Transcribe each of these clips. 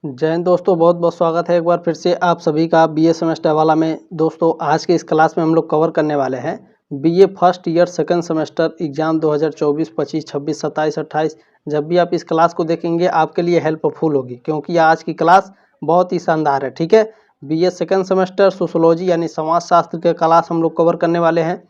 जय हिंद दोस्तों, बहुत बहुत स्वागत है एक बार फिर से आप सभी का बीए सेमेस्टर वाला में। दोस्तों आज के इस क्लास में हम लोग कवर करने वाले हैं BA first year second semester exam 2024, 25, 26, 27, 28। जब भी आप इस क्लास को देखेंगे आपके लिए हेल्पफुल होगी, क्योंकि आज की क्लास बहुत ही शानदार है। ठीक है, बीए सेकंड सेमेस्टर सोशोलॉजी यानी समाज शास्त्र के क्लास हम लोग कवर करने वाले हैं।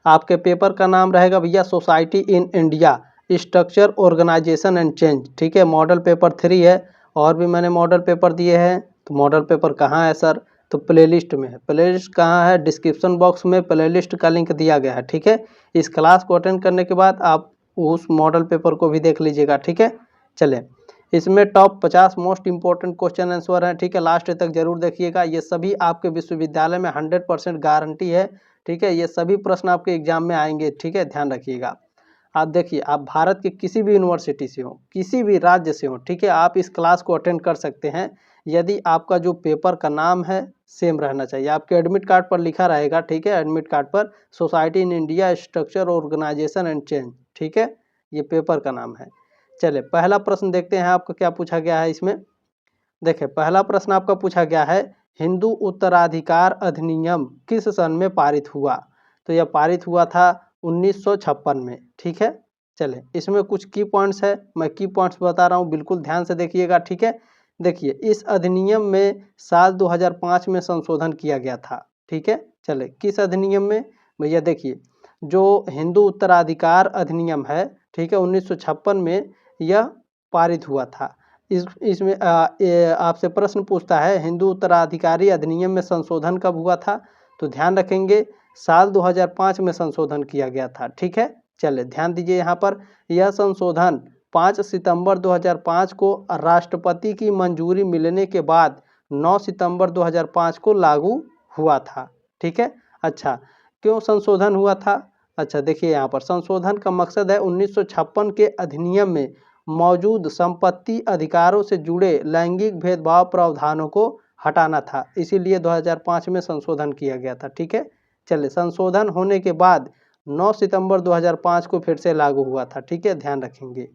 आपके पेपर का नाम रहेगा भैया society in India, structure, organisation and change. ठीक है, मॉडल पेपर 3 है। और भी मैंने मॉडल पेपर दिए हैं। तो मॉडल पेपर कहाँ है सर? तो प्लेलिस्ट में है। प्लेलिस्ट कहाँ है? डिस्क्रिप्शन बॉक्स में प्लेलिस्ट का लिंक दिया गया है। ठीक है, इस क्लास को अटेंड करने के बाद आप उस मॉडल पेपर को भी देख लीजिएगा। ठीक है, चलें, इसमें top 50 most important question answer हैं। ठीक है, लास्ट तक जरूर देखिएगा। ये सभी आपके विश्वविद्यालय में 100% गारंटी है। ठीक है, ये सभी प्रश्न आपके एग्जाम में आएंगे। ठीक है, ध्यान रखिएगा। आप देखिए, आप भारत के किसी भी यूनिवर्सिटी से हो, किसी भी राज्य से हो, ठीक है, आप इस क्लास को अटेंड कर सकते हैं यदि आपका जो पेपर का नाम है सेम रहना चाहिए। आपके एडमिट कार्ड पर लिखा रहेगा। ठीक है, एडमिट कार्ड पर society in India, structure, organisation and change. ठीक है, ये पेपर का नाम है। चले पहला प्रश्न देखते हैं आपको क्या पूछा गया है इसमें। देखिए पहला प्रश्न आपका पूछा गया है, हिंदू उत्तराधिकार अधिनियम किस सन में पारित हुआ? तो यह पारित हुआ था 1956 में। ठीक है, चले इसमें कुछ की पॉइंट्स है, मैं की पॉइंट्स बता रहा हूँ, बिल्कुल ध्यान से देखिएगा। ठीक है, देखिए इस अधिनियम में साल 2005 में संशोधन किया गया था। ठीक है, चले किस अधिनियम में भैया? देखिए जो हिंदू उत्तराधिकार अधिनियम है, ठीक है, 1956 में यह पारित हुआ था। इसमें आपसे प्रश्न पूछता है हिंदू उत्तराधिकारी अधिनियम में संशोधन कब हुआ था? तो ध्यान रखेंगे साल 2005 में संशोधन किया गया था। ठीक है, चलिए ध्यान दीजिए यहाँ पर, यह संशोधन 5 सितंबर 2005 को राष्ट्रपति की मंजूरी मिलने के बाद 9 सितंबर 2005 को लागू हुआ था। ठीक है, अच्छा क्यों संशोधन हुआ था? अच्छा देखिए यहाँ पर संशोधन का मकसद है 1956 के अधिनियम में मौजूद संपत्ति अधिकारों से जुड़े लैंगिक भेदभाव प्रावधानों को हटाना था, इसीलिए 2005 में संशोधन किया गया था। ठीक है, चलिए संशोधन होने के बाद 9 सितंबर 2005 को फिर से लागू हुआ था। ठीक है, ध्यान रखेंगे।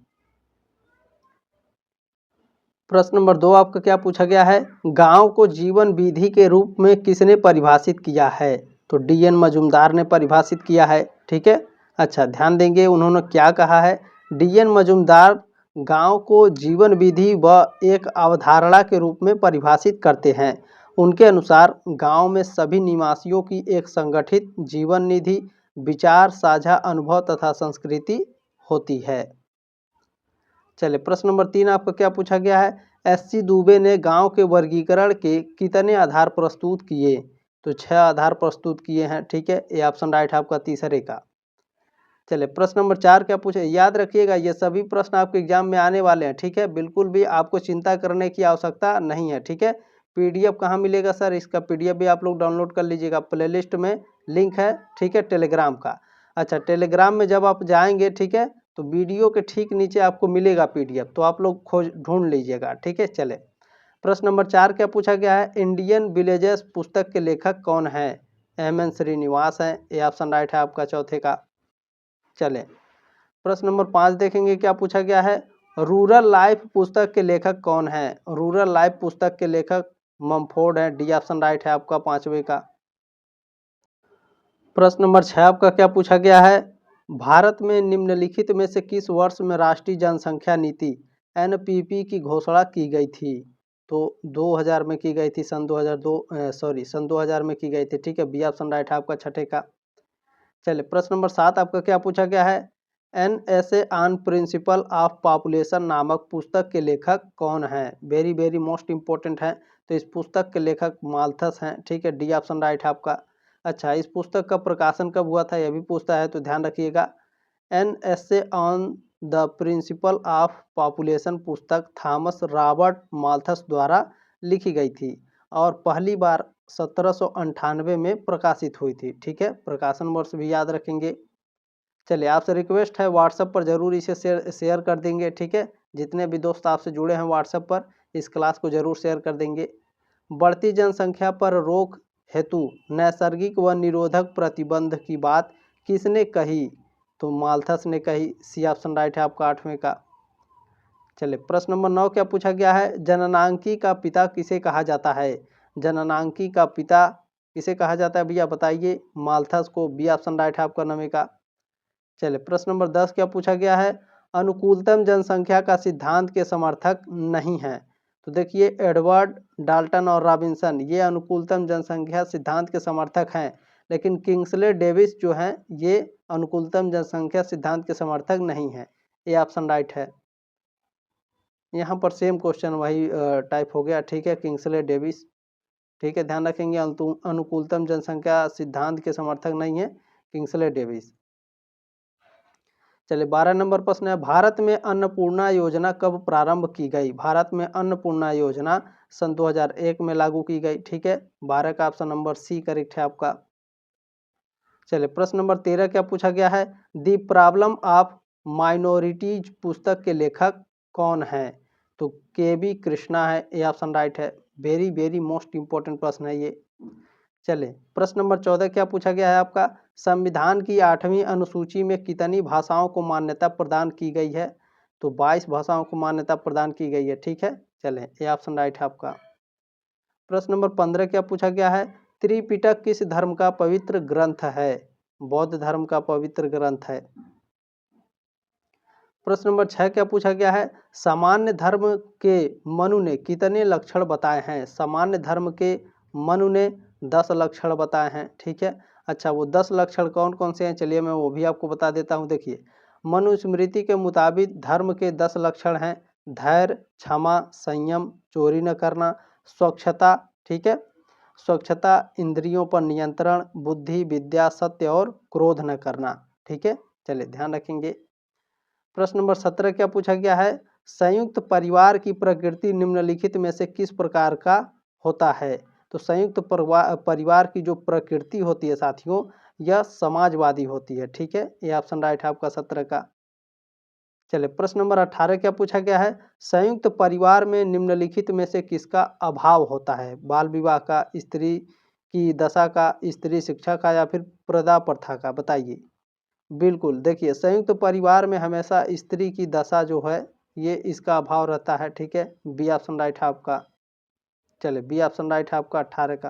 प्रश्न नंबर 2 आपका क्या पूछा गया है, गांव को जीवन विधि के रूप में किसने परिभाषित किया है? तो डीएन मजूमदार ने परिभाषित किया है। ठीक है, अच्छा ध्यान देंगे उन्होंने क्या कहा है। डीएन मजूमदार गांव को जीवन विधि व एक अवधारणा के रूप में परिभाषित करते हैं। उनके अनुसार गांव में सभी निवासियों की एक संगठित जीवन निधि, विचार, साझा अनुभव तथा संस्कृति होती है। चलिए प्रश्न नंबर 3 आपका क्या पूछा गया है, एससी दुबे ने गांव के वर्गीकरण के कितने आधार प्रस्तुत किए? तो 6 आधार प्रस्तुत किए हैं। ठीक है, ये ऑप्शन राइट है आपका तीसरे का। चलिए प्रश्न नंबर 4 क्या पूछे, याद रखिएगा ये सभी प्रश्न आपके एग्जाम में आने वाले हैं। ठीक है, बिल्कुल भी आपको चिंता करने की आवश्यकता नहीं है। ठीक है, पीडीएफ कहाँ मिलेगा सर? इसका पीडीएफ भी आप लोग डाउनलोड कर लीजिएगा, प्लेलिस्ट में लिंक है। ठीक है, टेलीग्राम का। अच्छा टेलीग्राम में जब आप जाएंगे, ठीक है, तो वीडियो के ठीक नीचे आपको मिलेगा पीडीएफ, तो आप लोग खोज ढूंढ लीजिएगा। ठीक है, चले प्रश्न नंबर 4 क्या पूछा गया है, इंडियन विलेजेस पुस्तक के लेखक कौन है? एम.एन. श्रीनिवास हैं, ये ऑप्शन राइट है आपका चौथे का। चले प्रश्न नंबर 5 देखेंगे क्या पूछा गया है, रूरल लाइफ पुस्तक के लेखक कौन है? रूरल लाइफ पुस्तक के लेखक ममफोर्ड है, डी ऑप्शन राइट है आपका पांचवे का। प्रश्न नंबर 6 आपका क्या पूछा गया है, भारत में निम्नलिखित में से किस वर्ष में राष्ट्रीय जनसंख्या नीति एनपीपी की घोषणा की गई थी? तो 2000 में की गई थी, सन 2000 में की गई थी। ठीक है, बी ऑप्शन राइट है आपका छठे का। चलिए प्रश्न नंबर 7 आपका क्या पूछा गया है, an essay on principle of population नामक पुस्तक के लेखक कौन है? वेरी वेरी मोस्ट इंपॉर्टेंट है। तो इस पुस्तक के लेखक माल्थस हैं। ठीक है, डी ऑप्शन राइट है आपका। अच्छा इस पुस्तक का प्रकाशन कब हुआ था यह भी पूछता है, तो ध्यान रखिएगा। An essay on the principle of population पुस्तक थॉमस रॉबर्ट माल्थस द्वारा लिखी गई थी और पहली बार 1798 में प्रकाशित हुई थी। ठीक है, प्रकाशन वर्ष भी याद रखेंगे। चलिए आपसे रिक्वेस्ट है व्हाट्सएप पर जरूर इसे शेयर कर देंगे। ठीक है, जितने भी दोस्त आपसे जुड़े हैं व्हाट्सएप पर इस क्लास को जरूर शेयर कर देंगे। बढ़ती जनसंख्या पर रोक हेतु नैसर्गिक व निरोधक प्रतिबंध की बात किसने कही? तो माल्थस ने कही, सी ऑप्शन राइट है आपका आठवें का। चलिए प्रश्न नंबर 9 क्या पूछा गया है, जननांकी का पिता किसे कहा जाता है। जननांकी का पिता किसे कहा जाता है भैया बताइए, माल्थस को। बी ऑप्शन राइट है आपका नमी का। चलिए प्रश्न नंबर 10 क्या पूछा गया है, अनुकूलतम जनसंख्या का सिद्धांत के समर्थक नहीं है। तो देखिए एडवर्ड डाल्टन और रॉबिन्सन ये अनुकूलतम जनसंख्या सिद्धांत के समर्थक हैं, लेकिन किंग्सले डेविस जो हैं ये अनुकूलतम जनसंख्या सिद्धांत के समर्थक नहीं है। ये ऑप्शन राइट है। यहाँ पर सेम क्वेश्चन वही टाइप हो गया, ठीक है, किंग्सले डेविस। ठीक है, ध्यान रखेंगे अनुकूलतम जनसंख्या सिद्धांत के समर्थक नहीं है किंग्सले डेविस। चलिए 12 नंबर प्रश्न है, भारत में अन्नपूर्णा योजना कब प्रारंभ की गई। भारत में अन्नपूर्णा योजना सन 2001 में लागू की गई। ठीक है, 12 का ऑप्शन नंबर सी करेक्ट है आपका। चलिए प्रश्न नंबर 13 क्या पूछा गया है, दी प्रॉब्लम ऑफ माइनॉरिटीज पुस्तक के लेखक कौन है। तो के.बी. कृष्णा है, ये ऑप्शन राइट है। वेरी वेरी मोस्ट इंपॉर्टेंट प्रश्न है ये। चलिए प्रश्न नंबर 14 क्या पूछा गया है आपका, संविधान की 8वीं अनुसूची में कितनी भाषाओं को मान्यता प्रदान की गई है। तो 22 भाषाओं को मान्यता प्रदान की गई है। ठीक है, चलें ये ऑप्शन राइट है आपका। प्रश्न नंबर 15 क्या पूछा गया है, त्रिपिटक किस धर्म का पवित्र ग्रंथ है। बौद्ध धर्म का पवित्र ग्रंथ है। प्रश्न नंबर 6 क्या पूछा गया है, सामान्य धर्म के मनु ने कितने लक्षण बताए हैं। सामान्य धर्म के मनु ने 10 लक्षण बताए हैं। ठीक है, अच्छा वो 10 लक्षण कौन कौन से हैं, चलिए मैं वो भी आपको बता देता हूँ। देखिए मनुस्मृति के मुताबिक धर्म के 10 लक्षण हैं, धैर्य, क्षमा, संयम, चोरी न करना, स्वच्छता, ठीक है, स्वच्छता, इंद्रियों पर नियंत्रण, बुद्धि, विद्या, सत्य और क्रोध न करना। ठीक है, चलिए ध्यान रखेंगे। प्रश्न नंबर 17 क्या पूछा गया है, संयुक्त परिवार की प्रकृति निम्नलिखित में से किस प्रकार का होता है। तो संयुक्त परिवार की जो प्रकृति होती है साथियों, यह समाजवादी होती है। ठीक है, ये ऑप्शन राइट है आपका 17 का। चलिए प्रश्न नंबर 18 क्या पूछा गया है, संयुक्त परिवार में निम्नलिखित में से किसका अभाव होता है। बाल विवाह का, स्त्री की दशा का, स्त्री शिक्षा का, या फिर प्रदा प्रथा का, बताइए। बिल्कुल, देखिए संयुक्त परिवार में हमेशा स्त्री की दशा जो है ये इसका अभाव रहता है। ठीक है, बी ऑप्शन राइट है आपका। चलिए बी ऑप्शन राइट है आपका 18 का।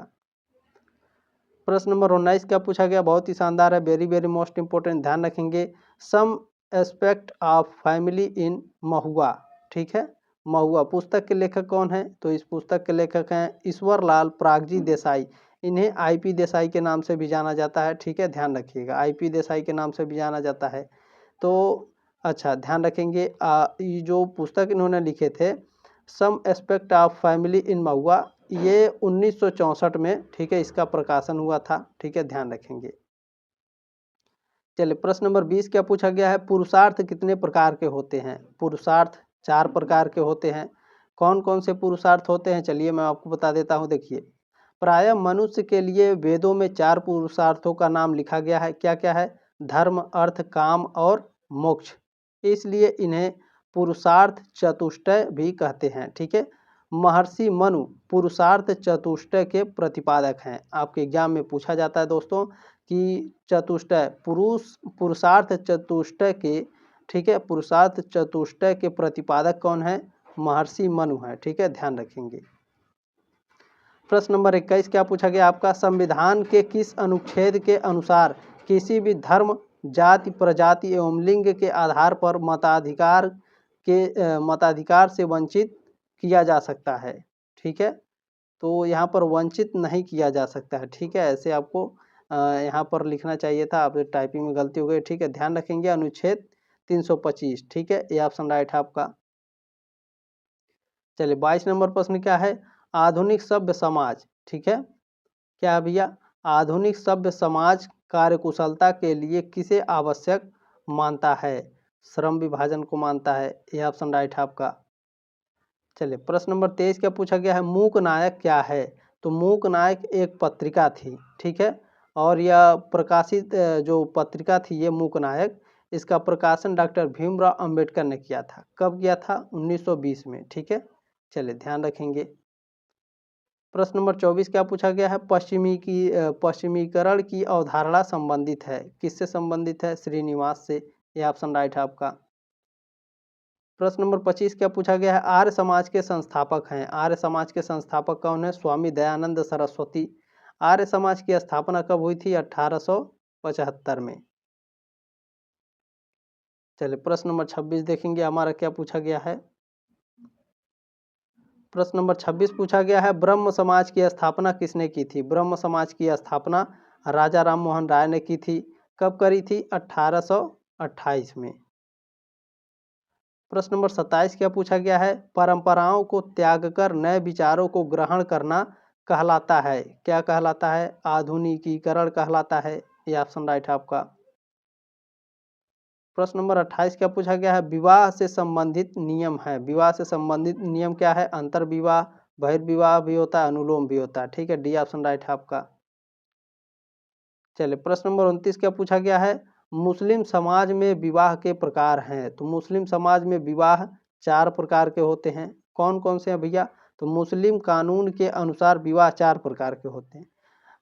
प्रश्न नंबर 19 क्या पूछा गया, बहुत ही शानदार है, वेरी वेरी मोस्ट इंपोर्टेंट, ध्यान रखेंगे। Some aspect of family in महुआ। ठीक है, महुआ पुस्तक के लेखक कौन है। तो इस पुस्तक के लेखक हैं ईश्वरलाल प्रागजी देसाई। इन्हें आईपी देसाई के नाम से भी जाना जाता है। ठीक है, ध्यान रखिएगा, आईपी देसाई के नाम से भी जाना जाता है। तो अच्छा ध्यान रखेंगे, ये जो पुस्तक इन्होंने लिखे थे some aspect of family in महुआ, ये 1964 में, ठीक है, इसका प्रकाशन हुआ था। ठीक है, ध्यान रखेंगे। चलिए प्रश्न नंबर 20 क्या पूछा गया है, पुरुषार्थ कितने प्रकार के होते हैं। पुरुषार्थ 4 प्रकार के होते हैं। कौन कौन से पुरुषार्थ होते हैं, चलिए मैं आपको बता देता हूँ। देखिए प्रायः मनुष्य के लिए वेदों में 4 पुरुषार्थों का नाम लिखा गया है। क्या क्या है, धर्म, अर्थ, काम और मोक्ष। इसलिए इन्हें पुरुषार्थ चतुष्टय भी कहते हैं। ठीक है, महर्षि मनु पुरुषार्थ चतुष्टय के प्रतिपादक हैं। आपके एग्जाम में पूछा जाता है दोस्तों कि चतुष्टय पुरुषार्थ चतुष्टय के, ठीक है, पुरुषार्थ चतुष्टय के प्रतिपादक कौन है, महर्षि मनु है। ठीक है, ध्यान रखेंगे। प्रश्न नंबर 21 क्या पूछा गया आपका, संविधान के किस अनुच्छेद के अनुसार किसी भी धर्म, जाति, प्रजाति एवं लिंग के आधार पर मताधिकार से वंचित किया जा सकता है। ठीक है, तो यहाँ पर वंचित नहीं किया जा सकता है। ठीक है, ऐसे आपको यहाँ पर लिखना चाहिए था, आप टाइपिंग में गलती हो गई। ठीक है, ध्यान रखेंगे, अनुच्छेद 325। ठीक है, ये ऑप्शन राइट है आपका। चलिए 22 नंबर प्रश्न क्या है, आधुनिक सभ्य समाज। ठीक है, क्या है भैया, आधुनिक सभ्य समाज कार्यकुशलता के लिए किसे आवश्यक मानता है। श्रम विभाजन को मानता है। यह ऑप्शन राइट है आपका। चलिए प्रश्न नंबर 23 क्या पूछा गया है, मूक नायक क्या है। तो मूक नायक एक पत्रिका थी। ठीक है, और यह प्रकाशित जो पत्रिका थी ये मूक नायक, इसका प्रकाशन डॉक्टर भीमराव अंबेडकर ने किया था। कब किया था, 1920 में। ठीक है, चलिए ध्यान रखेंगे। प्रश्न नंबर 24 क्या पूछा गया है, पश्चिमीकरण की अवधारणा संबंधित है। किससे संबंधित है, श्रीनिवास से। यह ऑप्शन राइट है आपका। प्रश्न नंबर 25 क्या पूछा गया है, आर्य समाज के संस्थापक हैं। आर्य समाज के संस्थापक कौन है? स्वामी दयानंद सरस्वती। आर्य समाज की स्थापना कब हुई थी? 1875 में। चलिए प्रश्न नंबर 26 देखेंगे हमारा क्या पूछा गया है। प्रश्न नंबर 26 पूछा गया है, ब्रह्म समाज की स्थापना किसने की थी? ब्रह्म समाज की स्थापना राजा राम मोहन राय ने की थी। कब करी थी? 1828 में। प्रश्न नंबर 27 क्या पूछा गया है, परंपराओं को त्याग कर नए विचारों को ग्रहण करना कहलाता है? क्या कहलाता है? आधुनिकीकरण कहलाता है। ये ऑप्शन राइट है आपका। प्रश्न नंबर 28 क्या पूछा गया है, विवाह से संबंधित नियम है। विवाह से संबंधित नियम क्या है? अंतर्विवाह, बहिर्विवाह भी होता है, अनुलोम भी होता है। ठीक है, डी ऑप्शन राइट है आपका। चलिए प्रश्न नंबर 29 क्या पूछा गया है, मुस्लिम समाज में विवाह के प्रकार हैं। तो मुस्लिम समाज में विवाह 4 प्रकार के होते हैं। कौन कौन से हैं भैया? तो मुस्लिम कानून के अनुसार विवाह 4 प्रकार के होते हैं।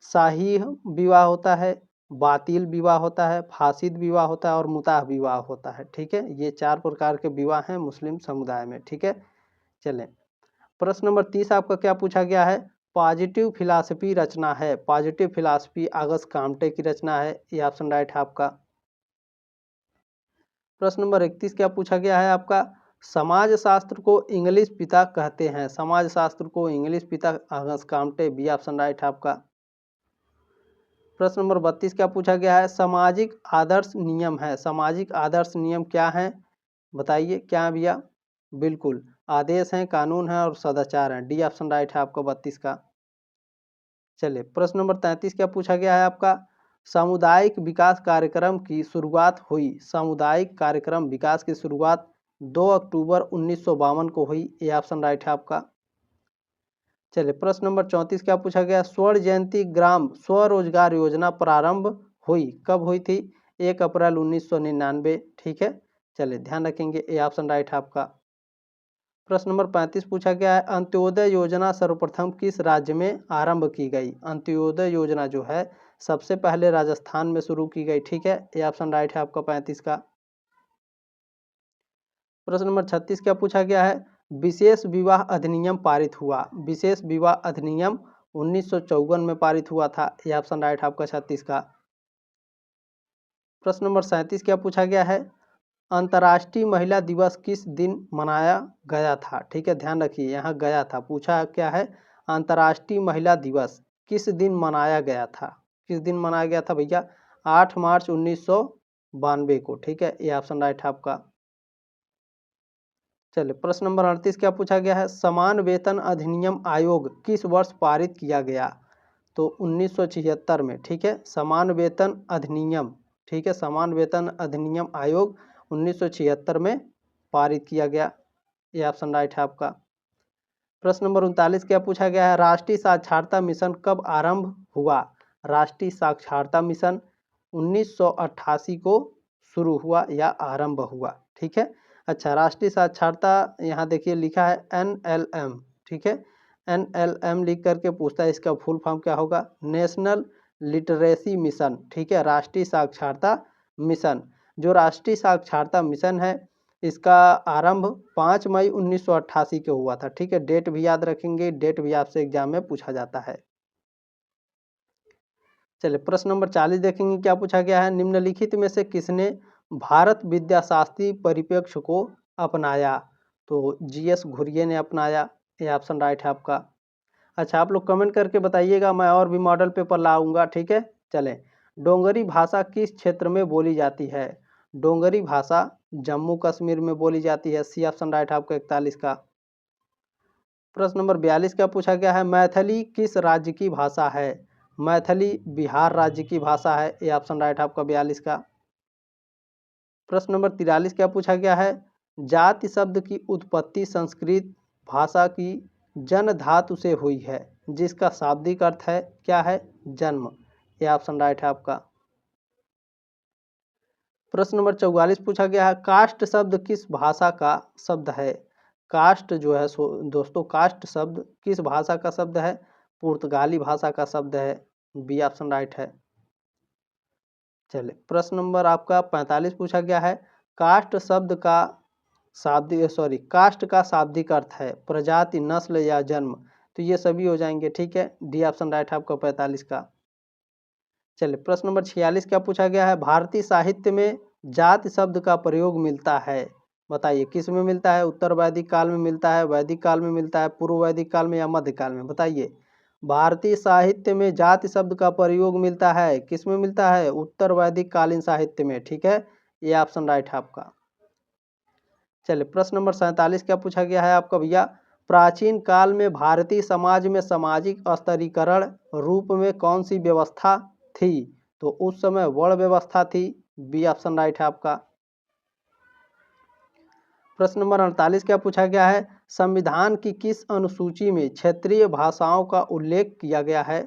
शाही विवाह होता है, बातिल विवाह होता है, फासिद विवाह होता है और मुताह विवाह होता है। ठीक है, ये 4 प्रकार के विवाह हैं मुस्लिम समुदाय में। ठीक है, चलें प्रश्न नंबर 30 आपका क्या पूछा गया है, पॉजिटिव फिलॉसफी रचना है। पॉजिटिव फिलॉसफी अगस्त काम्टे की रचना है। ये ऑप्शन राइट है आपका। प्रश्न नंबर 31 क्या पूछा गया है आपका, समाज शास्त्र को इंग्लिश पिता कहते हैं। समाज शास्त्र को इंग्लिश पिता Auguste Comte. B option right है आपका। प्रश्न नंबर 32 क्या पूछा गया है, सामाजिक आदर्श नियम है। सामाजिक आदर्श नियम क्या है बताइए, क्या है भैया? बिल्कुल, आदेश हैं, कानून है और सदाचार हैं। डी ऑप्शन राइट है आपका 32 का। चलिए प्रश्न नंबर 33 क्या पूछा गया है आपका, सामुदायिक विकास कार्यक्रम की शुरुआत हुई। सामुदायिक कार्यक्रम विकास की शुरुआत 2 अक्टूबर 1952 को हुई। ये ऑप्शन राइट है आपका। चलिए प्रश्न नंबर 34 क्या पूछा गया, स्वर्ण जयंती ग्राम स्वरोजगार योजना प्रारंभ हुई। कब हुई थी? 1 अप्रैल 1999। ठीक है, चलिए ध्यान रखेंगे, ये ऑप्शन राइट है आपका। प्रश्न नंबर 35 पूछा गया है, अंत्योदय योजना सर्वप्रथम किस राज्य में आरंभ की गई? अंत्योदय योजना जो है सबसे पहले राजस्थान में शुरू की गई। ठीक है, ये ऑप्शन राइट है आपका 35 का। प्रश्न नंबर 36 क्या पूछा गया है, विशेष विवाह अधिनियम पारित हुआ। विशेष विवाह अधिनियम 1954 में पारित हुआ था। यह ऑप्शन राइट है आपका 36 का। प्रश्न नंबर 37 क्या पूछा गया है, अंतर्राष्ट्रीय महिला दिवस किस दिन मनाया गया था? ठीक है, ध्यान रखिए, यहाँ गया था पूछा क्या है, अंतर्राष्ट्रीय महिला दिवस किस दिन मनाया गया था? किस दिन मनाया गया था भैया? 8 मार्च 1992 को। ठीक है, ये ऑप्शन राइट है आपका। चलिए प्रश्न नंबर 38 क्या पूछा गया है, समान वेतन अधिनियम आयोग किस वर्ष पारित किया गया? तो 1976 में। ठीक है, समान वेतन अधिनियम, ठीक है, समान वेतन अधिनियम आयोग 1976 में पारित किया गया। ये ऑप्शन राइट है आपका। प्रश्न नंबर 39 क्या पूछा गया है, राष्ट्रीय साक्षरता मिशन कब आरंभ हुआ? राष्ट्रीय साक्षरता मिशन 1988 को शुरू हुआ या आरंभ हुआ। ठीक है, अच्छा, राष्ट्रीय साक्षरता यहाँ देखिए लिखा है NLM। ठीक है, NLM लिख करके पूछता है इसका फुल फॉर्म क्या होगा, नेशनल लिटरेसी मिशन। ठीक है, राष्ट्रीय साक्षरता मिशन। जो राष्ट्रीय साक्षरता मिशन है इसका आरंभ 5 मई 1988 को हुआ था। ठीक है, डेट भी याद रखेंगे, डेट भी आपसे एग्जाम में पूछा जाता है। चलिए प्रश्न नंबर 40 देखेंगे क्या पूछा गया है, निम्नलिखित में से किसने भारत विद्याशास्त्री परिप्रेक्ष्य को अपनाया? तो GS घुरिये ने अपनाया। ये ऑप्शन राइट है आपका। अच्छा, आप लोग कमेंट करके बताइएगा, मैं और भी मॉडल पेपर लाऊंगा। ठीक है, चलें, डोंगरी भाषा किस क्षेत्र में बोली जाती है? डोंगरी भाषा जम्मू कश्मीर में बोली जाती है। सी ऑप्शन राइट है आपका 41 का। प्रश्न नंबर 42 क्या पूछा गया है, मैथिली किस राज्य की भाषा है? मैथिली बिहार राज्य की भाषा है। ये ऑप्शन राइट है आपका 42 का। प्रश्न नंबर 43 क्या पूछा गया है, जाति शब्द की उत्पत्ति संस्कृत भाषा की जन धातु से हुई है जिसका शाब्दिक अर्थ है क्या है? जन्म। ये ऑप्शन राइट है आपका। प्रश्न नंबर 44 पूछा गया है, कास्ट शब्द किस भाषा का शब्द है? कास्ट जो है दोस्तों, कास्ट शब्द किस भाषा का शब्द है? पुर्तगाली भाषा का शब्द है। बी ऑप्शन राइट है। चलिए प्रश्न नंबर आपका 45 पूछा गया है, कास्ट शब्द का कास्ट का शाब्दिक अर्थ है प्रजाति, नस्ल या जन्म, तो ये सभी हो जाएंगे। ठीक है, डी ऑप्शन राइट है आपका 45 का। चलिए प्रश्न नंबर 46 क्या पूछा गया है, भारतीय साहित्य में जाति शब्द का प्रयोग मिलता है, बताइए किस में मिलता है, उत्तर वैदिक काल में मिलता है, वैदिक काल में मिलता है, पूर्व वैदिक काल में या मध्य काल में, बताइए। भारतीय साहित्य में जाति शब्द का प्रयोग मिलता है, किस में मिलता है, उत्तर वैदिक कालीन साहित्य में। ठीक है, ये ऑप्शन राइट है आपका। चलिए प्रश्न नंबर 47 क्या पूछा गया है आपका भैया, प्राचीन काल में भारतीय समाज में सामाजिक स्तरीकरण रूप में कौन सी व्यवस्था थी, तो उस समय वर्ण व्यवस्था थी, बी ऑप्शन राइट है आपका। प्रश्न नंबर 48 क्या पूछा गया है, संविधान की किस अनुसूची में क्षेत्रीय भाषाओं का उल्लेख किया गया है,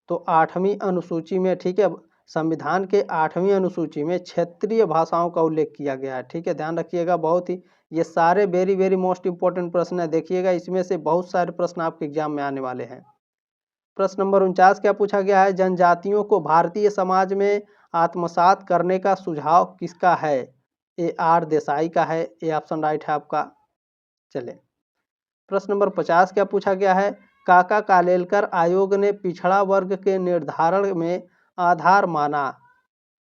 तो 8वीं अनुसूची में। ठीक है, संविधान के 8वीं अनुसूची में क्षेत्रीय भाषाओं का उल्लेख किया गया है। ठीक है, ध्यान रखिएगा, बहुत ही ये सारे वेरी वेरी मोस्ट इंपॉर्टेंट प्रश्न है, देखिएगा इसमें से बहुत सारे प्रश्न आपके एग्जाम में आने वाले हैं। प्रश्न नंबर 49 क्या पूछा गया है, जनजातियों को भारतीय समाज में आत्मसात करने का सुझाव किसका है, ए आर देसाई का है, ए ऑप्शन राइट है आपका। चले प्रश्न नंबर 50 क्या पूछा गया है, काका कालेलकर आयोग ने पिछड़ा वर्ग के निर्धारण में आधार माना,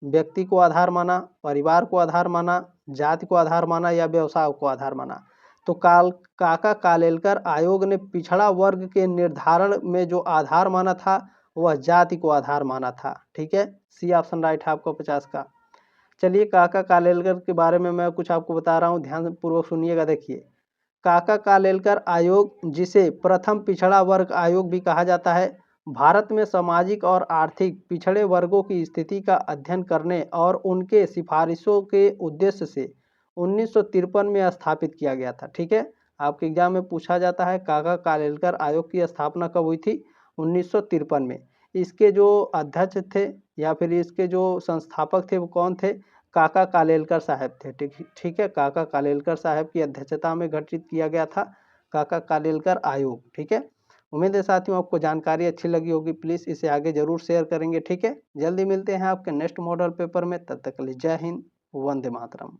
व्यक्ति को आधार माना, परिवार को आधार माना, जाति को आधार माना या व्यवसाय को आधार माना, तो काका कालेलकर आयोग ने पिछड़ा वर्ग के निर्धारण में जो आधार माना था वह जाति को आधार माना था। ठीक है, सी ऑप्शन राइट है आपको 50 का। चलिए काका कालेलकर के बारे में मैं कुछ आपको बता रहा हूँ, ध्यान पूर्वक सुनिएगा। देखिए काका कालेलकर आयोग, जिसे प्रथम पिछड़ा वर्ग आयोग भी कहा जाता है, भारत में सामाजिक और आर्थिक पिछड़े वर्गों की स्थिति का अध्ययन करने और उनके सिफारिशों के उद्देश्य से 1953 में स्थापित किया गया था। ठीक है, आपके एग्जाम में पूछा जाता है काका कालेलकर आयोग की स्थापना कब हुई थी, 1953 में। इसके जो अध्यक्ष थे या फिर इसके जो संस्थापक थे वो कौन थे, काका कालेलकर साहब थे। ठीक है, काका कालेलकर साहब की अध्यक्षता में गठित किया गया था काका कालेलकर आयोग। ठीक है, उम्मीद है साथियों आपको जानकारी अच्छी लगी होगी, प्लीज़ इसे आगे जरूर शेयर करेंगे। ठीक है, जल्दी मिलते हैं आपके नेक्स्ट मॉडल पेपर में, तब तक के लिए जय हिंद, वंदे मातरम।